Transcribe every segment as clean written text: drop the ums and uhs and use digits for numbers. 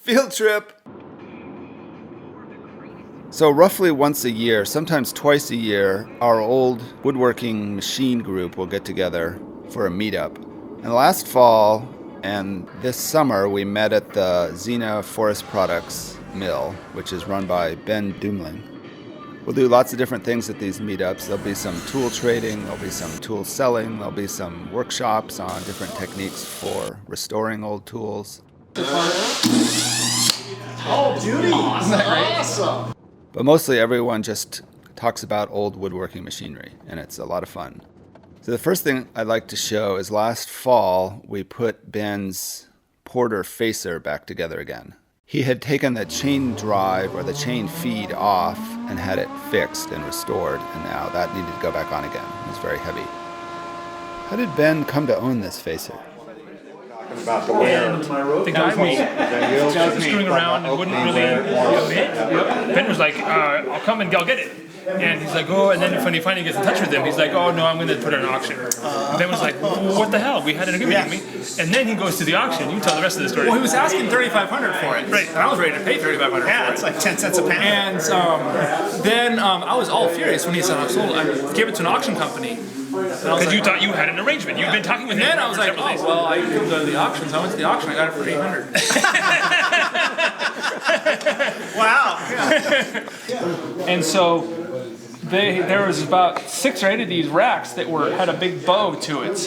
Field trip! So roughly once a year, sometimes twice a year, our old woodworking machine group will get together for a meetup. And last fall and this summer, we met at the Zena Forest Products mill, which is run by Ben Deumling. We'll do lots of different things at these meetups. There'll be some tool trading, there'll be some tool selling, there'll be some workshops on different techniques for restoring old tools. Oh, beauty! Isn't that awesome? But mostly everyone just talks about old woodworking machinery, and it's a lot of fun. So the first thing I'd like to show is last fall, we put Ben's Porter facer back together again. He had taken the chain drive or the chain feed off and had it fixed and restored, and now that needed to go back on again. It was very heavy. How did Ben come to own this facer? About the wear. The guy was screwing around and wouldn't really commit. Ben was like, I'll come and I'll get it. And he's like, oh, and then when he finally gets in touch with him, he's like, oh no, I'm going to put it on auction. And Ben was like, well, what the hell? We had an agreement, didn't we? And then he goes to the auction. You tell the rest of the story. Well, he was asking $3,500 for it. Right. And I was ready to pay $3,500 for it. Yeah, it's like 10 cents a pound. And then I was all furious when he said, I gave it to an auction company. Because you thought you had an arrangement. You've been talking with him. And then I was like, oh, well, I can go to the auction. So I went to the auction. I got it for $800. Wow. And so there was about 6 or 8 of these racks that had a big bow to it,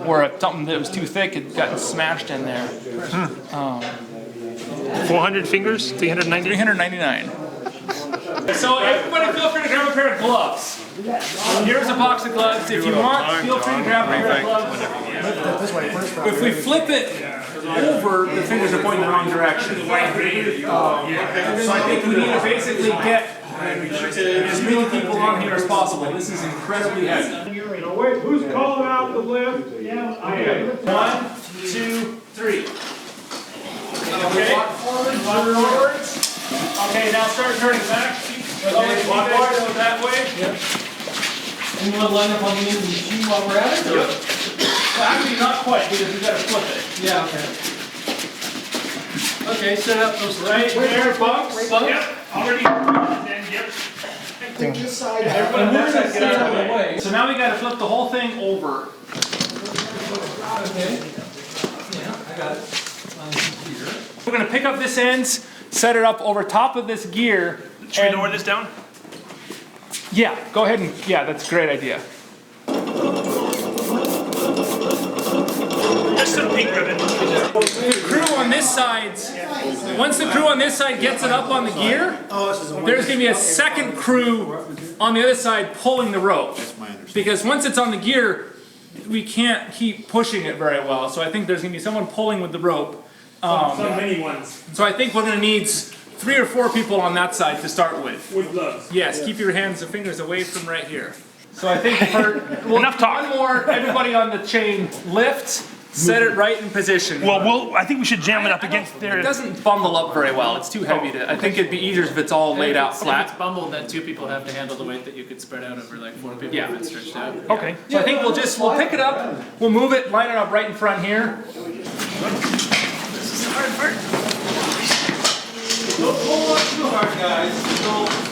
where something that was too thick had gotten smashed in there. 400 fingers? 390? 399. So everybody feel free to grab a pair of gloves. Here's a box of gloves. If you want, feel free to grab a pair of gloves. If we flip it over, the fingers are pointing the wrong direction. So I think we need to basically get as many people on here as possible. This is incredibly heavy. Wait, who's calling out the lift? Yeah, I am. 1, 2, 3. Okay. Forwards. Okay, now start turning back. Walk forward that way. Yep. And you want to line up on the end of the machine while we're at it? Yep. Well, actually, not quite, because we've got to flip it. Yeah, okay. Okay, set up those right there, box. Yep, already. Yep. This side. And we're going to get out of the way. So now we got to flip the whole thing over. Okay. Yeah, I got it. On the computer. We're going to pick up this end, set it up over top of this gear. Should we lower this down? Yeah, go ahead and, yeah, that's a great idea. Just some pink ribbon. The crew on this side, once the crew on this side gets it up on the gear, there's going to be a second crew on the other side pulling the rope. Because once it's on the gear, we can't keep pushing it very well. So I think there's going to be someone pulling with the rope. Some mini ones. So I think we're going to need 3 or 4 people on that side to start with. With gloves. Yes, keep your hands and fingers away from right here. So I think for enough talk. One more, everybody on the chain lift, set it right in position. Well, I think we should jam it up against there. It doesn't bundle up very well. It's too heavy to. I think it'd be easier if it's all laid out If flat. it's bundled, then 2 people have to handle the weight that you could spread out over like 4 people if it's stretched out. Okay. So I think we'll pick it up, we'll move it, line it up right in front here. This is the hard part. Don't pull up too hard, guys.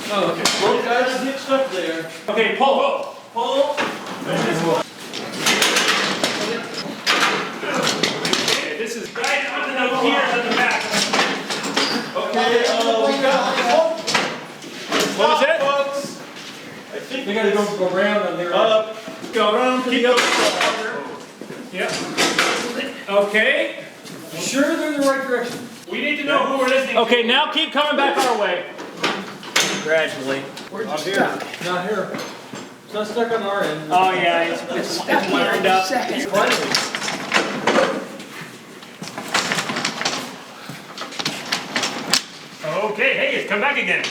Okay. Both guys are hitched up there. Okay, pull. Pull. Okay, this is right under the gears at the back. Okay, we got What was it? folks. I think They gotta go around on their go around to the other side. Yep. Okay. Sure they're in the right direction. We need to know who we're listening to. Okay, now keep coming back our way. Gradually. Where's your stuck? Not here. It's not stuck on our end. Oh yeah, it's wired up. Okay, hey, it's come back again.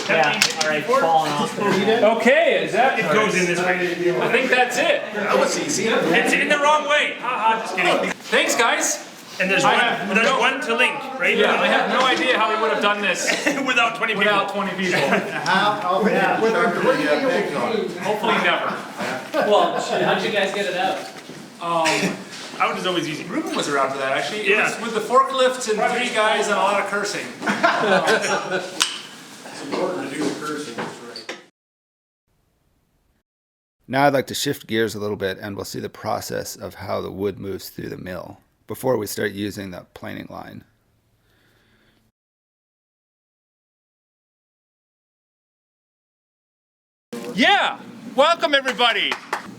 Yeah, alright, falling off. Okay, is that? It goes in this way. I think that's it. That was easy. It's in the wrong way. Haha, just kidding. Thanks, guys. And there's one to link, right? Yeah, I have no idea how we would have done this without 20 people. without 20 people. Hopefully never. Well, shit, how'd you guys get it out? Out is always easy. Ruben was around for that actually. Yeah. It was with the forklifts and 3 guys and a lot of cursing. It's important to do the cursing, that's right. Now I'd like to shift gears a little bit and we'll see the process of how the wood moves through the mill before we start using the planing line. Yeah, welcome everybody.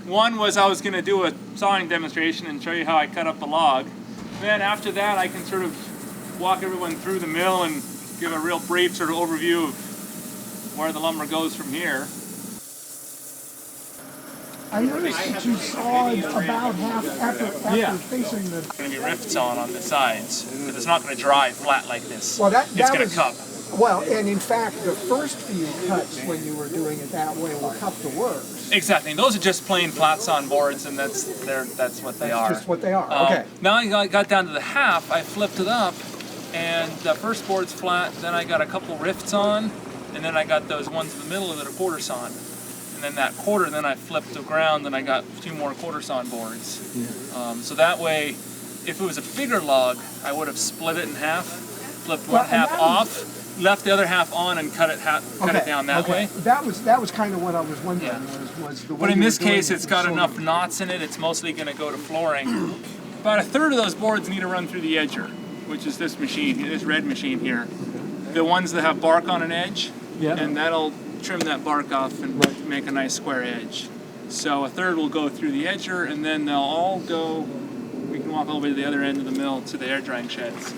One was I was going to do a sawing demonstration and show you how I cut up the log. Then after that I can sort of walk everyone through the mill and give a real brief sort of overview of where the lumber goes from here. I noticed that you sawed about half after facing the... There's going to be rifts on the sides, but it's not going to dry flat like this. Well, It's going to cup. Well, and in fact, the first few cuts when you were doing it that way were cup to works. Exactly. And those are just plain flat sawn boards, and that's what they are. Just what they are. Okay. Now I got down to the half. I flipped it up, and the first board's flat. Then I got a couple rifts on, and then I got those ones in the middle that are quarter sawn. And then that quarter, then I flipped the ground, and I got 2 more quarter sawn boards. So that way, if it was a bigger log, I would have split it in half, flipped one half off, left the other half on, and cut it down that way. That was kind of what I was wondering. Was the way But in you were this doing case, it it's got was enough sort knots in it. It's mostly going to go to flooring. About a third of those boards need to run through the edger, which is this machine, this red machine here. The ones that have bark on an edge, and that'll trim that bark off and make a nice square edge. So a third will go through the edger, and then they'll all go, we can walk all the way to the other end of the mill to the air drying sheds.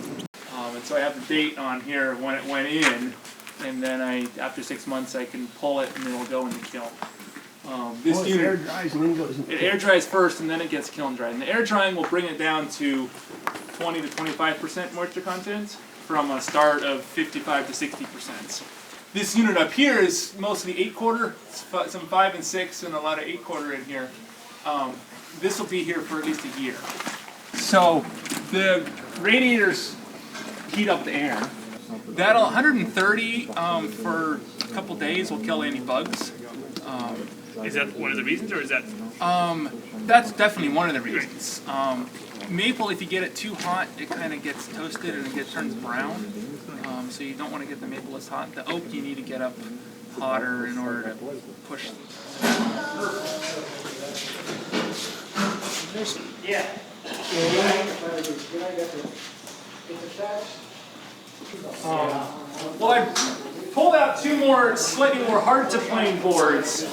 And so I have the date on here when it went in, and then after 6 months I can pull it and it'll go in the kiln. This unit, air dries and then goes in. it air dries first and then it gets kiln dried. And the air drying will bring it down to 20 to 25% moisture content from a start of 55 to 60%. This unit up here is mostly 8/4, some 5 and 6 and a lot of 8/4 in here. This will be here for at least a year. So the radiators heat up the air. That'll 130 for a couple days will kill any bugs. Is that one of the reasons, or is that? That's definitely one of the reasons. Maple, if you get it too hot, it kind of gets toasted and it turns brown. So you don't want to get the maple as hot. The oak you need to get up hotter in order to push. Yeah. Well, I pulled out 2 more slightly more hard to plane boards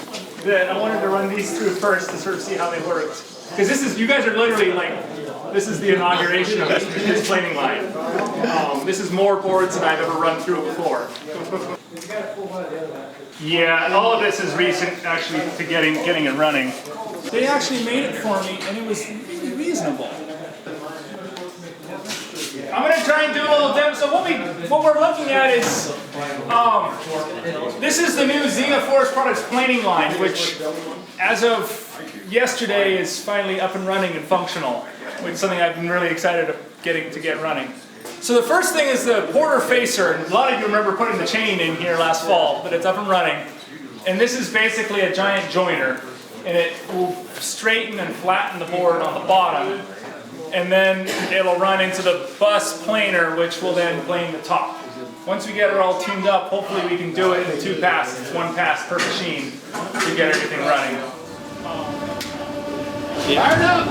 that I wanted to run these through first to sort of see how they worked. Because you guys are literally like, this is the inauguration of this planing line. This is more boards than I've ever run through before. Yeah, and all of this is recent actually to getting it running. They actually made it for me and it was really reasonable. I'm going to try and do a little demo. So what we're looking at is, this is the new Zena Forest Products planing line, which as of yesterday is finally up and running and functional, which is something I've been really excited to get running. So the first thing is the Porter Facer, and a lot of you remember putting the chain in here last fall, but it's up and running. And this is basically a giant joiner, and it will straighten and flatten the board on the bottom. And then it'll run into the bus planer, which will then plane the top. Once we get it all tuned up, hopefully we can do it in 2 passes, 1 pass per machine to get everything running. Fired up!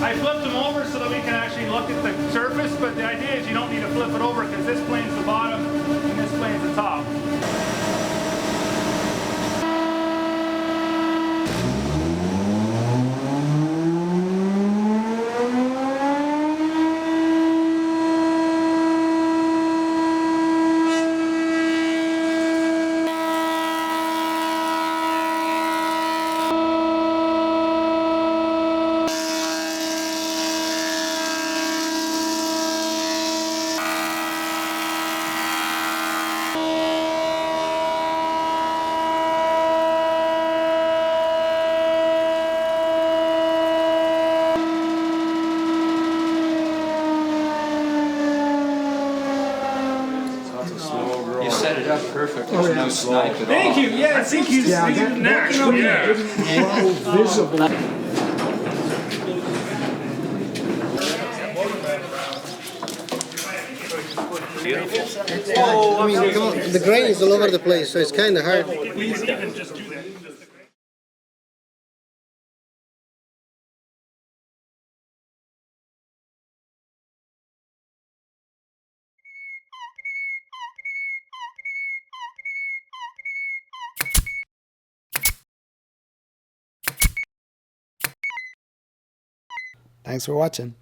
I flipped them over so that we can actually look at the surface, but the idea is you don't need to flip it over because this plane's the bottom and this plane's the top. Perfect. There's no snipe at all. Thank you. Yeah, I think he's Yeah, he's that- next. Yeah. Well visible. I mean, come on, the grain is all over the place, so it's kind of hard. Please even just do that. Thanks for watching.